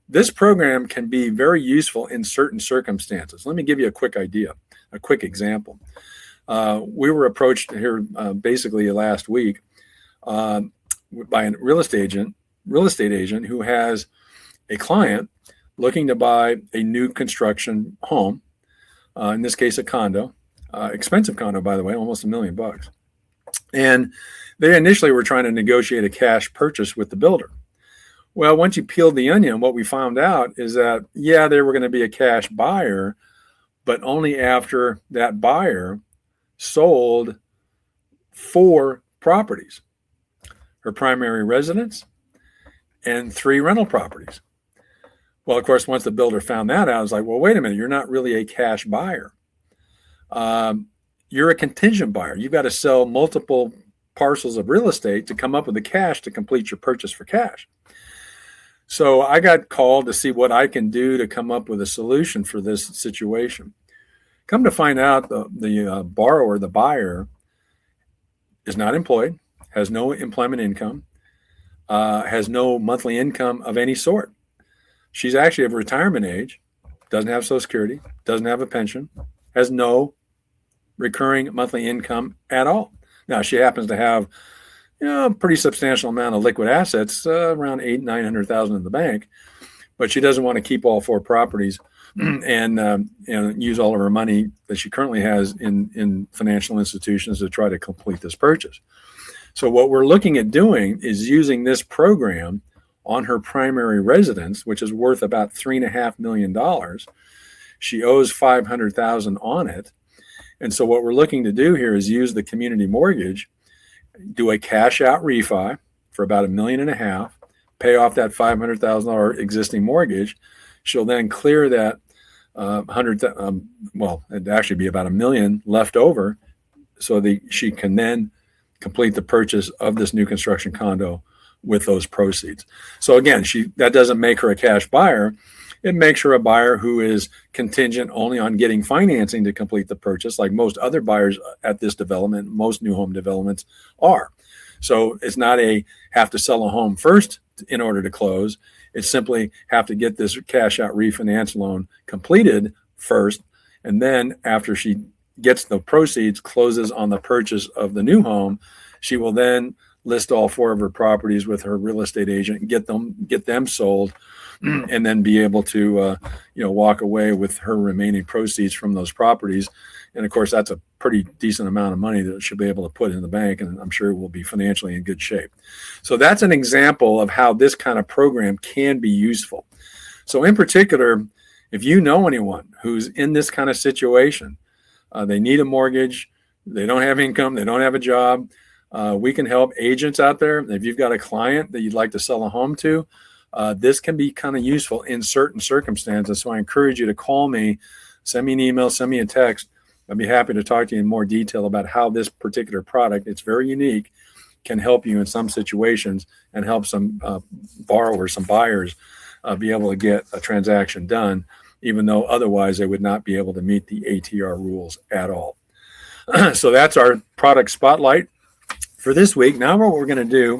this program can be very useful in certain circumstances. Let me give you a quick example. We were approached here basically last week by a real estate agent who has a client looking to buy a new construction home, in this case, a condo, expensive condo, by the way, almost $1 million. And they initially were trying to negotiate a cash purchase with the builder. Well, once you peeled the onion, what we found out is that, yeah, they were going to be a cash buyer, but only after that buyer sold 4 properties, her primary residence and 3 rental properties. Well, of course, once the builder found that out, I was like, well, wait a minute, you're not really a cash buyer. You're a contingent buyer. You've got to sell multiple parcels of real estate to come up with the cash to complete your purchase for cash. So I got called to see what I can do to come up with a solution for this situation. Come to find out, the borrower, the buyer, is not employed, has no employment income, has no monthly income of any sort. She's actually of retirement age, doesn't have Social Security, doesn't have a pension, has no recurring monthly income at all. Now, she happens to have a pretty substantial amount of liquid assets, around $800,000-900,000 in the bank, but she doesn't want to keep all 4 properties and use all of her money that she currently has in financial institutions to try to complete this purchase. So what we're looking at doing is using this program on her primary residence, which is worth about $3.5 million. She owes $500,000 on it. And so what we're looking to do here is use the community mortgage, do a cash out refi for about $1.5 million, pay off that $500,000 existing mortgage. She'll then clear that it'd actually be about $1 million left over, so she can then complete the purchase of this new construction condo with those proceeds. So again, that doesn't make her a cash buyer. It makes her a buyer who is contingent only on getting financing to complete the purchase, like most other buyers at this development, most new home developments are. So it's not a have to sell a home first in order to close. It's simply have to get this cash out refinance loan completed first. And then after she gets the proceeds, closes on the purchase of the new home, she will then list all 4 of her properties with her real estate agent, get them sold, and then be able to walk away with her remaining proceeds from those properties. And of course, that's a pretty decent amount of money that she'll be able to put in the bank, and I'm sure will be financially in good shape. So that's an example of how this kind of program can be useful. So in particular, if you know anyone who's in this kind of situation, they need a mortgage, they don't have income, they don't have a job, we can help agents out there. If you've got a client that you'd like to sell a home to, this can be kind of useful in certain circumstances. So I encourage you to call me, send me an email, send me a text. I'd be happy to talk to you in more detail about how this particular product, it's very unique, can help you in some situations and help some borrowers, some buyers be able to get a transaction done, even though otherwise they would not be able to meet the ATR rules at all. So that's our product spotlight for this week. Now what we're going to do